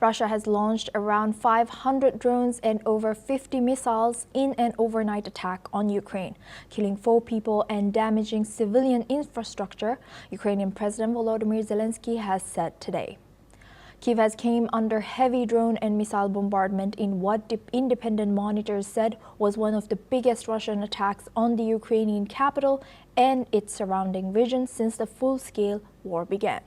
Russia has launched around 500 drones and over 50 missiles in an overnight attack on Ukraine, killing 4 people and damaging civilian infrastructure, Ukrainian President Volodymyr Zelensky has said today. Kyiv has came under heavy drone and missile bombardment in what independent monitors said was one of the biggest Russian attacks on the Ukrainian capital and its surrounding region since the full-scale war began.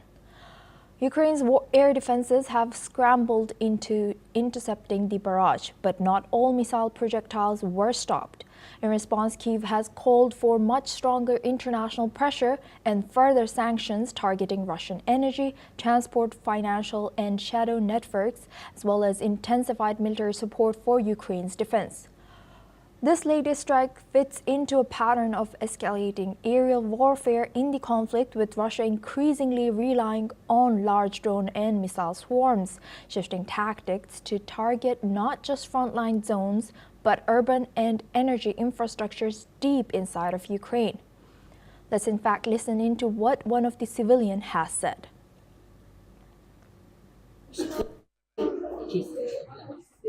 Ukraine's air defenses have scrambled into intercepting the barrage, but not all missile projectiles were stopped. In response, Kyiv has called for much stronger international pressure and further sanctions targeting Russian energy, transport, financial, and shadow networks, as well as intensified military support for Ukraine's defense. This latest strike fits into a pattern of escalating aerial warfare in the conflict, with Russia increasingly relying on large drone and missile swarms, shifting tactics to target not just frontline zones, but urban and energy infrastructures deep inside of Ukraine. Let's in fact listen into what one of the civilians has said.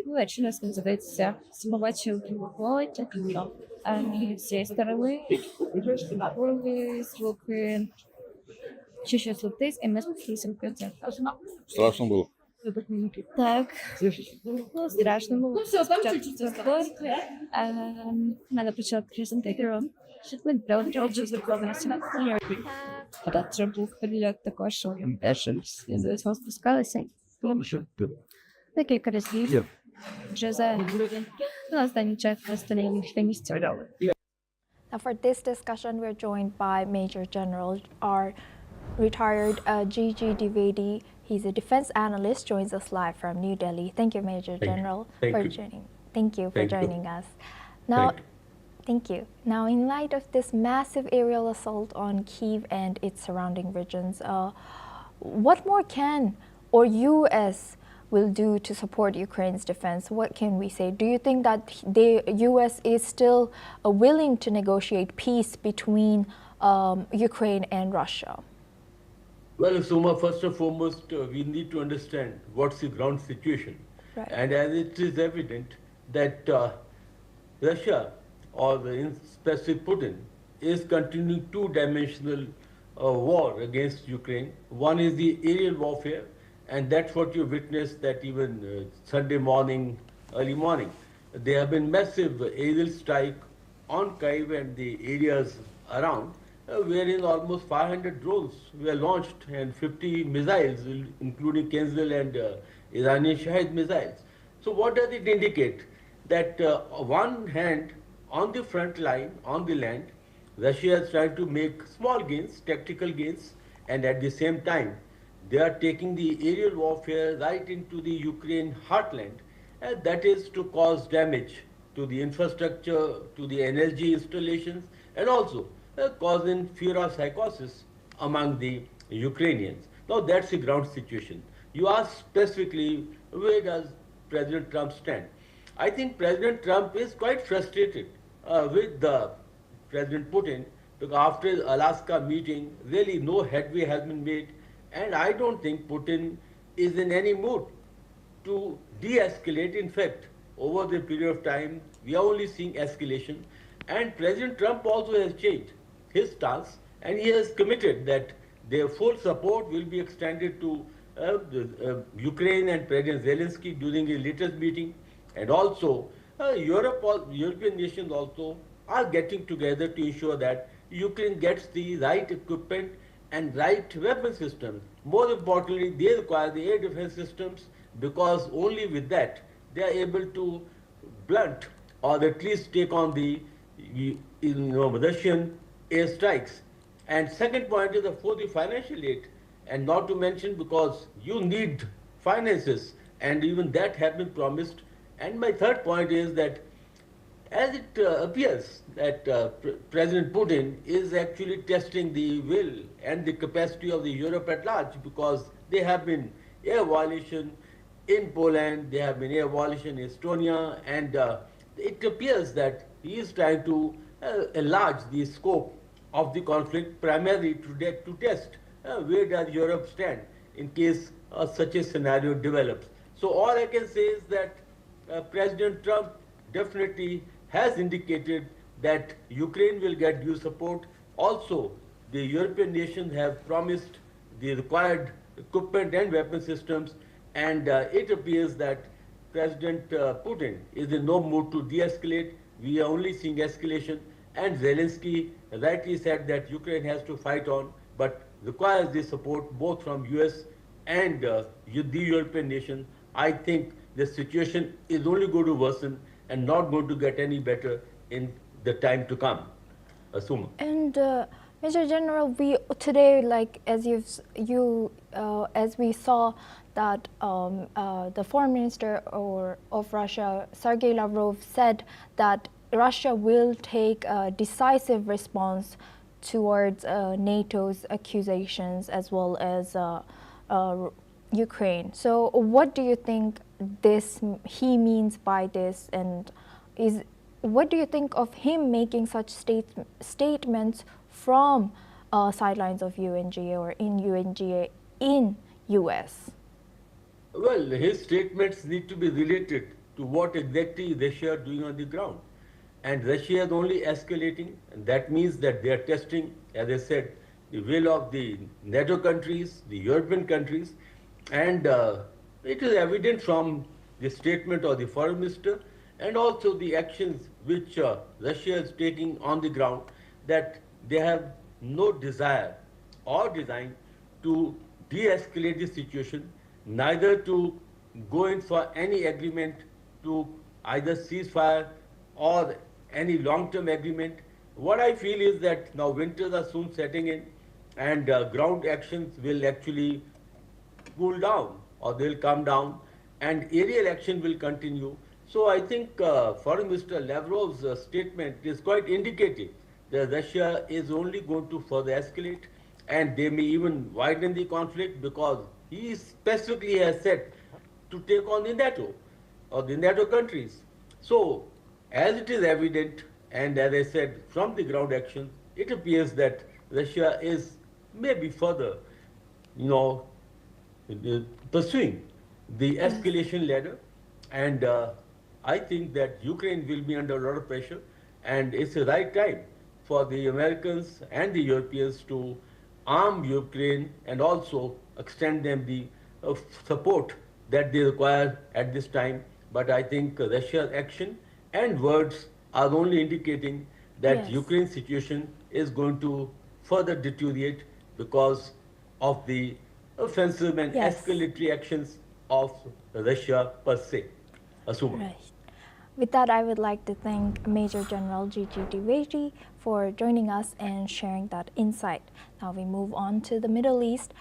Вечір нас називається «Смовачі виходять з цієї сторони, звуки, чи щось летить, і ми спустилися в кінці. Страшно було? Так, ну, страшно було. Спочатку це було, мене почала трясти кером. Ми продовжили закладатися. Це був перельот також, що теж спускалися. Декілька разів. Now, for this discussion, we're joined by Major General, our retired Gigi Dwivedi. He's a defense analyst, joins us live from New Delhi. Thank you, Major General, for joining us. Now, thank you. Now, in light of this massive aerial assault on Kyiv and its surrounding regions, what more can or U.S. will do to support Ukraine's defense? What can we say? Do you think that the U.S. is still willing to negotiate peace between Ukraine and Russia? Well, Suma, first and foremost, we need to understand what's the ground situation. Right. And as it is evident that Russia, or in specific Putin, is continuing two-dimensional war against Ukraine. One is the aerial warfare, and that's what you witnessed that even Sunday morning, early morning, there have been massive aerial strike on Kyiv and the areas around, wherein almost 500 drones were launched and 50 missiles, including Kenzel and Iranian Shahid missiles. So what does it indicate? That one hand, on the front line, on the land, Russia is trying to make small gains, tactical gains, and at the same time, they are taking the aerial warfare right into the Ukraine heartland, and that is to cause damage to the infrastructure, to the energy installations, and also causing fear of psychosis among the Ukrainians. Now that's the ground situation. You asked specifically, where does President Trump stand? I think President Trump is quite frustrated with the President Putin, because after the Alaska meeting, really no headway has been made. And I don't think Putin is in any mood to de-escalate. In fact, over the period of time, we are only seeing escalation. And President Trump also has changed his stance, and he has committed that their full support will be extended to Ukraine and President Zelensky during his latest meeting. And also, European nations also are getting together to ensure that Ukraine gets the right equipment and right weapon systems. More importantly, they require the air defense systems, because only with that they are able to blunt or at least take on the Russian airstrikes. And second point is, of course, the financial aid, and not to mention, because you need finances, and even that has been promised. And my third point is that as it appears that President Putin is actually testing the will and the capacity of the Europe at large, because there have been air violation in Poland, there have been air violation in Estonia, and it appears that he is trying to enlarge the scope of the conflict, primarily to test where does Europe stand in case such a scenario develops. So all I can say is that President Trump definitely has indicated that Ukraine will get due support. Also, the European nations have promised the required equipment and weapon systems, and it appears that President Putin is in no mood to de-escalate. We are only seeing escalation, and Zelensky rightly said that Ukraine has to fight on, but requires the support both from US and the European nations. I think the situation is only going to worsen and not going to get any better in the time to come. Asuma. And Major General, we today, like as we saw that the foreign minister of Russia, Sergei Lavrov, said that Russia will take a decisive response towards NATO's accusations as well as Ukraine. So, what do you think he means by this, and what do you think of him making such statements from sidelines of UNGA or in UNGA in US? Well, his statements need to be related to what exactly Russia are doing on the ground. And Russia is only escalating, and that means that they are testing, as I said, the will of the NATO countries, the European countries, and it is evident from the statement of the foreign minister and also the actions which Russia is taking on the ground, that they have no desire or design to de-escalate the situation, neither to go in for any agreement to either ceasefire or any long-term agreement. What I feel is that now winters are soon setting in, and ground actions will actually cool down or they'll come down, and aerial action will continue. So I think Foreign Minister Lavrov's statement is quite indicative that Russia is only going to further escalate, and they may even widen the conflict, because he specifically has said to take on the NATO or the NATO countries. So as it is evident, and as I said, from the ground action, it appears that Russia is maybe further, you know, pursuing the escalation ladder, and I think that Ukraine will be under a lot of pressure, and it's the right time for the Americans and the Europeans to arm Ukraine and also extend them the support that they require at this time. But I think Russia's action and words are only indicating that Yes. Ukraine's situation is going to further deteriorate because of the offensive and Yes. escalatory actions of Russia per se. Asuma. Right. With that, I would like to thank Major General Gigi Diveji for joining us and sharing that insight. Now we move on to the Middle East.